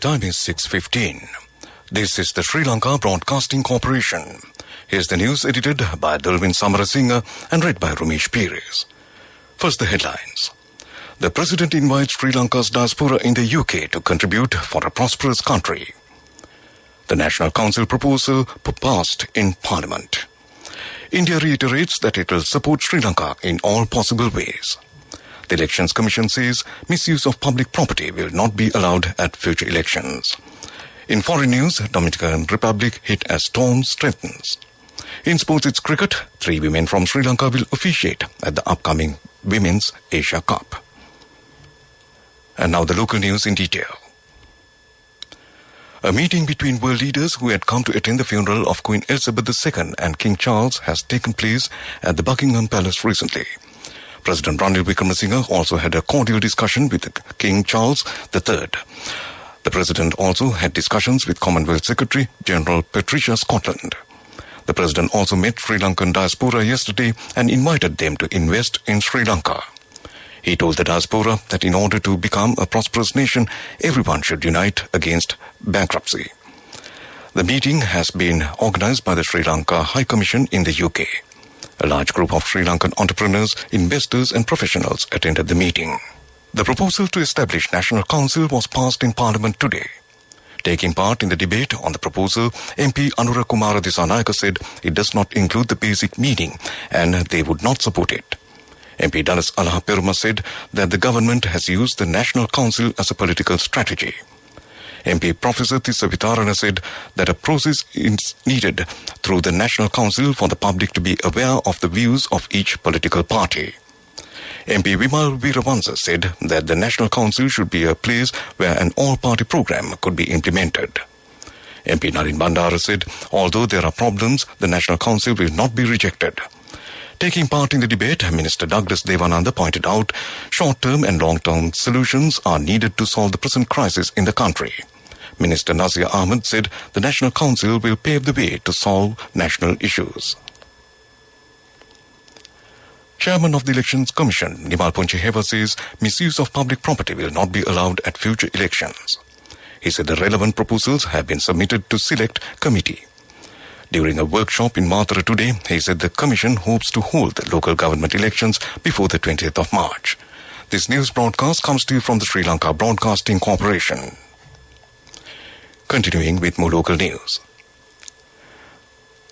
time is 6:15. This is the Sri Lanka Broadcasting Corporation. Here's the news edited by Dulwin Samarasinha and read by Ramesh Pires. First, the headlines. The President invites Sri Lanka's diaspora in the UK to contribute for a prosperous country. The National Council proposal passed in Parliament. India reiterates that it will support Sri Lanka in all possible ways. The Elections Commission says misuse of public property will not be allowed at future elections. In foreign news, Dominican Republic hit as storm strengthens. In sports, it's cricket. 3 women from Sri Lanka will officiate at the upcoming Women's Asia Cup. And now the local news in detail. A meeting between world leaders who had come to attend the funeral of Queen Elizabeth II and King Charles has taken place at the Buckingham Palace recently. President Ranil Wickremesinghe also had a cordial discussion with King Charles III. The President also had discussions with Commonwealth Secretary General Patricia Scotland. The President also met Sri Lankan diaspora yesterday and invited them to invest in Sri Lanka. He told the diaspora that in order to become a prosperous nation, everyone should unite against bankruptcy. The meeting has been organized by the Sri Lanka High Commission in the UK. A large group of Sri Lankan entrepreneurs, investors and professionals attended the meeting. The proposal to establish National Council was passed in Parliament today. Taking part in the debate on the proposal, MP Anura Kumara Disanayake said it does not include the basic meaning and they would not support it. MP Dallas Alahaperuma said that the government has used the National Council as a political strategy. MP Professor Tissa Vitarana said that a process is needed through the National Council for the public to be aware of the views of each political party. MP Vimal Veeravansa said that the National Council should be a place where an all-party program could be implemented. MP Nalin Bandara said, although there are problems, the National Council will not be rejected. Taking part in the debate, Minister Douglas Devananda pointed out short-term and long-term solutions are needed to solve the present crisis in the country. Minister Nazir Ahmed said the National Council will pave the way to solve national issues. Chairman of the Elections Commission, Nimal Ponchiheva, says misuse of public property will not be allowed at future elections. He said the relevant proposals have been submitted to Select Committee. During a workshop in Mathura today, he said the Commission hopes to hold the local government elections before the 20th of March. This news broadcast comes to you from the Sri Lanka Broadcasting Corporation. Continuing with more local news.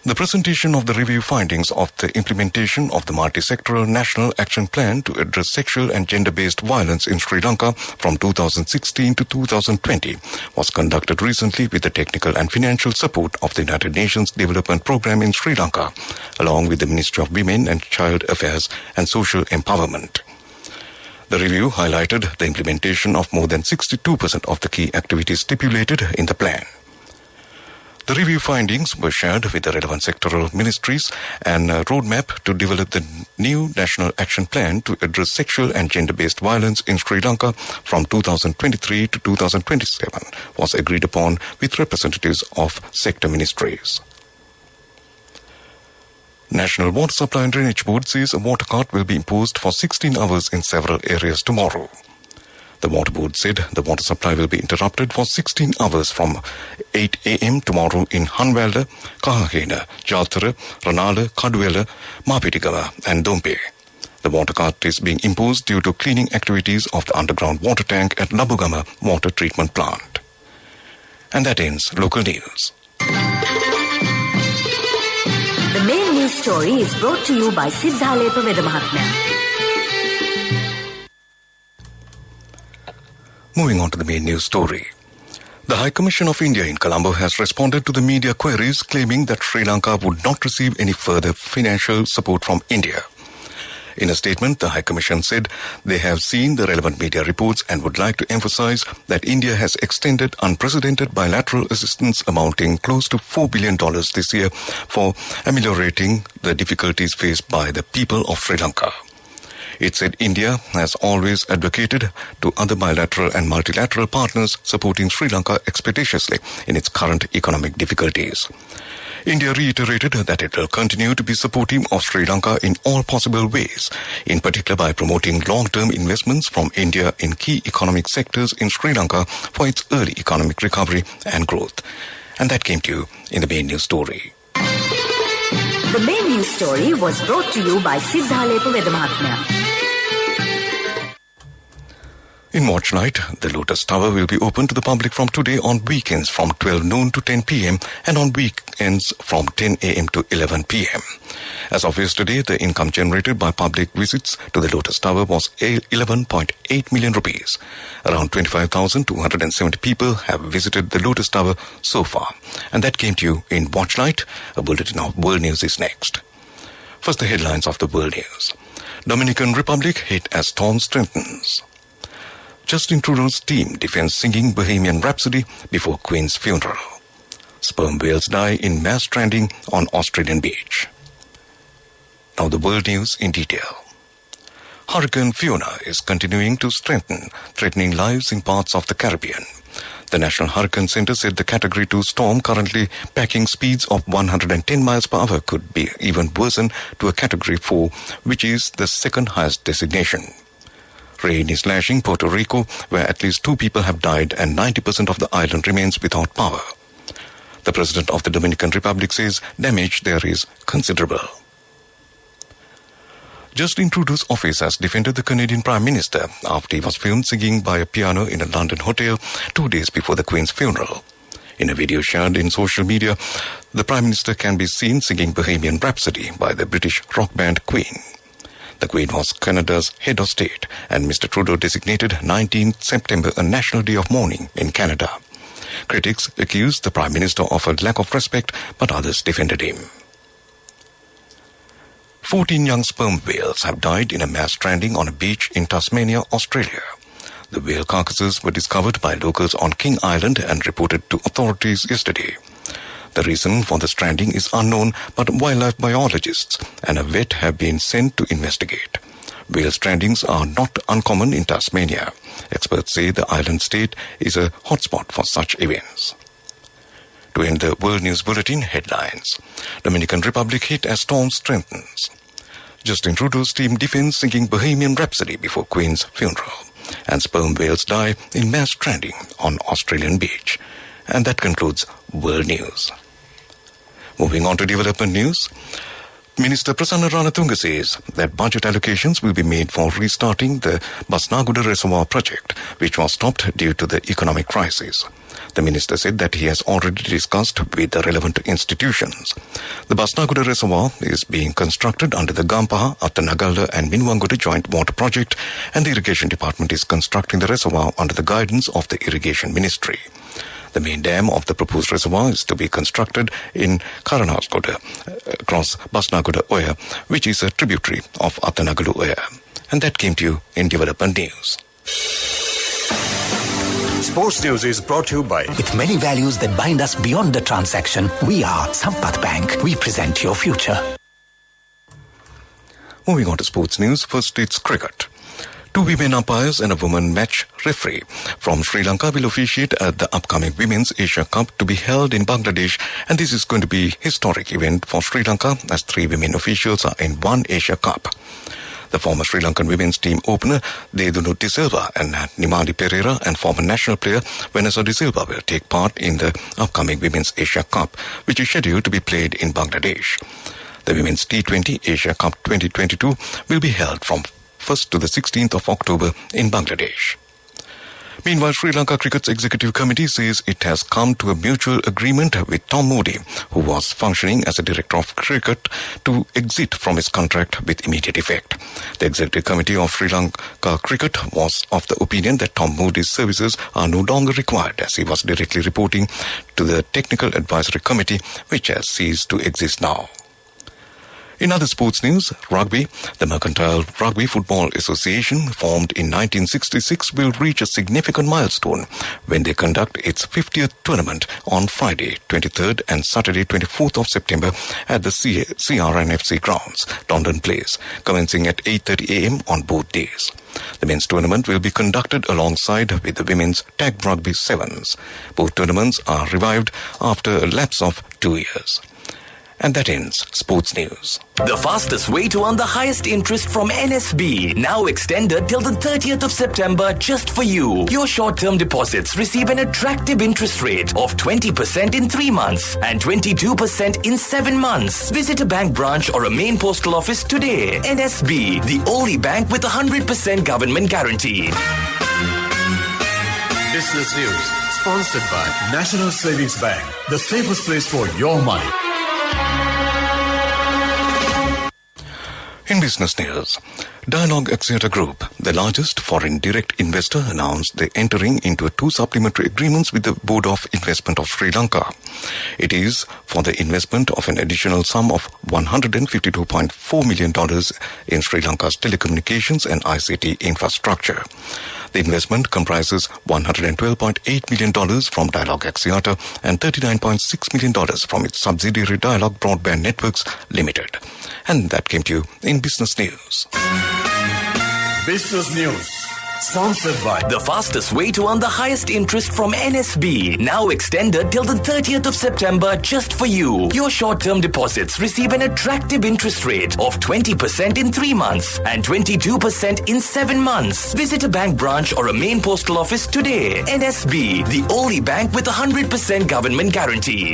The presentation of the review findings of the implementation of the multi-sectoral National Action Plan to address sexual and gender-based violence in Sri Lanka from 2016 to 2020 was conducted recently with the technical and financial support of the United Nations Development Programme in Sri Lanka, along with the Ministry of Women and Child Affairs and Social Empowerment. The review highlighted the implementation of more than 62% of the key activities stipulated in the plan. The review findings were shared with the relevant sectoral ministries and a roadmap to develop the new National Action Plan to address sexual and gender-based violence in Sri Lanka from 2023 to 2027 was agreed upon with representatives of sector ministries. National Water Supply and Drainage Board says a water cut will be imposed for 16 hours in several areas tomorrow. The Water Board said the water supply will be interrupted for 16 hours from 8 a.m. tomorrow in Hanwalda, Kahahena, Jatara, Ranala, Kaduela, Mapitigama and Dompe. The water cut is being imposed due to cleaning activities of the underground water tank at Labugama Water Treatment Plant. And that ends local news. The main news story is brought to you by Siddhalepa Vedamahatmya. Moving on to the main news story. The High Commission of India in Colombo has responded to the media queries claiming that Sri Lanka would not receive any further financial support from India. In a statement, the High Commission said they have seen the relevant media reports and would like to emphasize that India has extended unprecedented bilateral assistance amounting close to $4 billion this year for ameliorating the difficulties faced by the people of Sri Lanka. It said India has always advocated to other bilateral and multilateral partners supporting Sri Lanka expeditiously in its current economic difficulties. India reiterated that it will continue to be supportive of Sri Lanka in all possible ways, in particular by promoting long-term investments from India in key economic sectors in Sri Lanka for its early economic recovery and growth. And that came to you in the main news story. The main news story was brought to you by Siddhalepa Vedamahatmya. In Watch Night, the Lotus Tower will be open to the public from today on weekends from 12 noon to 10 p.m. and on weekends from 10 a.m. to 11 p.m. As of yesterday, the income generated by public visits to the Lotus Tower was 11.8 million rupees. Around 25,270 people have visited the Lotus Tower so far. And that came to you in Watch Night. A bulletin of world news is next. First, the headlines of the world news. Dominican Republic hit as storm strengthens. Justin Trudeau's team defends singing Bohemian Rhapsody before Queen's funeral. Sperm whales die in mass stranding on Australian beach. Now the world news in detail. Hurricane Fiona is continuing to strengthen, threatening lives in parts of the Caribbean. The National Hurricane Center said the Category 2 storm, currently packing speeds of 110 miles per hour, could be even worsen to a Category 4, which is the second highest designation. Rain is lashing Puerto Rico, where at least 2 people have died and 90% of the island remains without power. The President of the Dominican Republic says damage there is considerable. Justin Trudeau's office has defended the Canadian Prime Minister after he was filmed singing by a piano in a London hotel 2 days before the Queen's funeral. In a video shared in social media, the Prime Minister can be seen singing Bohemian Rhapsody by the British rock band Queen. The Queen was Canada's head of state, and Mr. Trudeau designated 19th September a national day of mourning in Canada. Critics accused the Prime Minister of a lack of respect, but others defended him. 14 young sperm whales have died in a mass stranding on a beach in Tasmania, Australia. The whale carcasses were discovered by locals on King Island and reported to authorities yesterday. The reason for the stranding is unknown, but wildlife biologists and a vet have been sent to investigate. Whale strandings are not uncommon in Tasmania. Experts say the island state is a hotspot for such events. To end the World News Bulletin, headlines. Dominican Republic hit as storm strengthens. Justin Trudeau's team defends singing Bohemian Rhapsody before Queen's funeral. And sperm whales die in mass stranding on Australian beach. And that concludes World News. Moving on to development news. Minister Prasanna Ranatunga says that budget allocations will be made for restarting the Basnaguda Reservoir project, which was stopped due to the economic crisis. The minister said that he has already discussed with the relevant institutions. The Basnaguda Reservoir is being constructed under the Gampaha, Attanagalla and Minwangoda Joint Water Project, and the Irrigation Department is constructing the reservoir under the guidance of the Irrigation Ministry. The main dam of the proposed reservoir is to be constructed in Karanasgoda, across Basnaguda Oya, which is a tributary of Attanagalu Oya. And that came to you in Development News. Sports News is brought to you by... With many values that bind us beyond the transaction, we are Sampath Bank. We present your future. Moving on to sports news, first it's cricket. 2 women umpires and a woman match referee from Sri Lanka will officiate at the upcoming Women's Asia Cup to be held in Bangladesh, and this is going to be a historic event for Sri Lanka as 3 women officials are in one Asia Cup. The former Sri Lankan women's team opener Dedunu De Silva and Nimali Pereira and former national player Vanessa De Silva will take part in the upcoming Women's Asia Cup, which is scheduled to be played in Bangladesh. The Women's T20 Asia Cup 2022 will be held from 1st to the 16th of October in Bangladesh. Meanwhile, Sri Lanka Cricket's executive committee says it has come to a mutual agreement with Tom Moody, who was functioning as a director of cricket, to exit from his contract with immediate effect. The executive committee of Sri Lanka Cricket was of the opinion that Tom Moody's services are no longer required, as he was directly reporting to the Technical Advisory Committee, which has ceased to exist now. In other sports news, rugby, the Mercantile Rugby Football Association, formed in 1966, will reach a significant milestone when they conduct its 50th tournament on Friday, 23rd and Saturday, 24th of September at the CRNFC grounds, London Place, commencing at 8:30 a.m. on both days. The men's tournament will be conducted alongside with the women's tag rugby sevens. Both tournaments are revived after a lapse of 2 years. And that ends sports news. The fastest way to earn the highest interest from NSB, now extended till the 30th of September just for you. Your short-term deposits receive an attractive interest rate of 20% in 3 months and 22% in 7 months. Visit a bank branch or a main postal office today. NSB, the only bank with 100% government guarantee. Business News, sponsored by National Savings Bank, the safest place for your money. In business news, Dialogue Axiata Group, the largest foreign direct investor, announced they're entering into 2 supplementary agreements with the Board of Investment of Sri Lanka. It is for the investment of an additional sum of $152.4 million in Sri Lanka's telecommunications and ICT infrastructure. The investment comprises $112.8 million from Dialogue Axiata and $39.6 million from its subsidiary Dialogue Broadband Networks Limited. And that came to you in business news. Business News, sponsored by The fastest way to earn the highest interest from NSB, now extended till the 30th of September just for you. Your short-term deposits receive an attractive interest rate of 20% in 3 months and 22% in 7 months. Visit a bank branch or a main postal office today. NSB, the only bank with 100% government guarantee.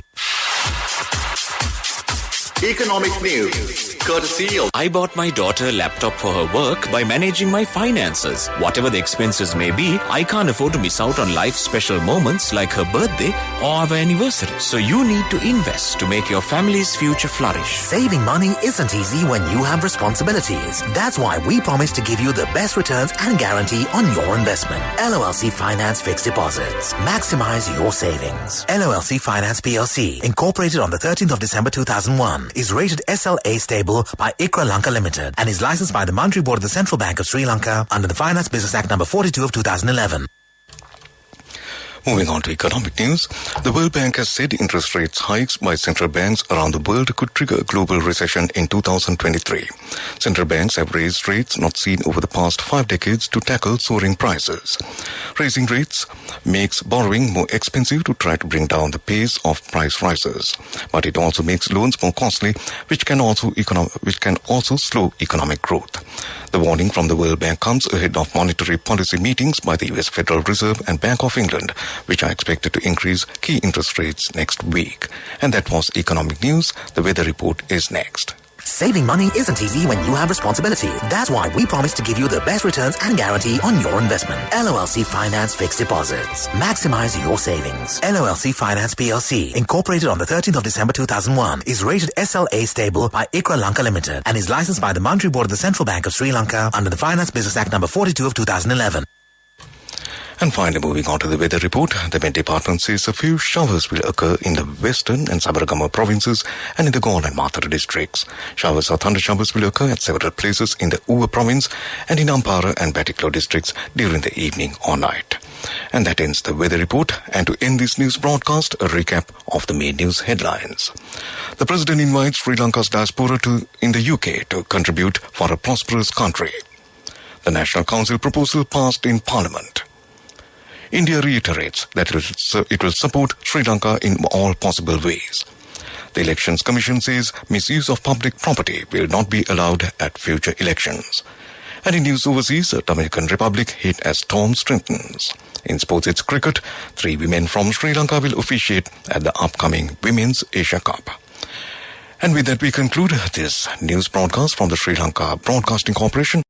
Economic news, courtesy of... I bought my daughter a laptop for her work by managing my finances. Whatever the expenses may be, I can't afford to miss out on life's special moments like her birthday or our anniversary. So you need to invest to make your family's future flourish. Saving money isn't easy when you have responsibilities. That's why we promise to give you the best returns and guarantee on your investment. LOLC Finance Fixed Deposits. Maximize your savings. LOLC Finance PLC, incorporated on the 13th of December 2001, is rated SLA stable by ICRA Lanka Limited and is licensed by the Monetary Board of the Central Bank of Sri Lanka under the Finance Business Act number 42 of 2011. Moving on to economic news, the World Bank has said interest rates hikes by central banks around the world could trigger a global recession in 2023. Central banks have raised rates not seen over the past 5 decades to tackle soaring prices. Raising rates makes borrowing more expensive to try to bring down the pace of price rises, but it also makes loans more costly, which can also slow economic growth. The warning from the World Bank comes ahead of monetary policy meetings by the US Federal Reserve and Bank of England, which are expected to increase key interest rates next week. And that was economic news. The weather report is next. Saving money isn't easy when you have responsibility. That's why we promise to give you the best returns and guarantee on your investment. LOLC Finance Fixed Deposits. Maximize your savings. LOLC Finance PLC, incorporated on the 13th of December 2001, is rated SLA stable by ICRA Lanka Limited and is licensed by the Monetary Board of the Central Bank of Sri Lanka under the Finance Business Act number 42 of 2011. And finally, moving on to the weather report, the Met Department says a few showers will occur in the western and Sabaragama provinces and in the Galle and Mathura districts. Showers or thunder showers will occur at several places in the Uva province and in Ampara and Batiklo districts during the evening or night. And that ends the weather report. And to end this news broadcast, a recap of the main news headlines. The President invites Sri Lanka's diaspora in the UK to contribute for a prosperous country. The National Council proposal passed in Parliament. India reiterates that it will support Sri Lanka in all possible ways. The Elections Commission says misuse of public property will not be allowed at future elections. And in news overseas, the Dominican Republic hit as storm strengthens. In sports, it's cricket. 3 women from Sri Lanka will officiate at the upcoming Women's Asia Cup. And with that, we conclude this news broadcast from the Sri Lanka Broadcasting Corporation.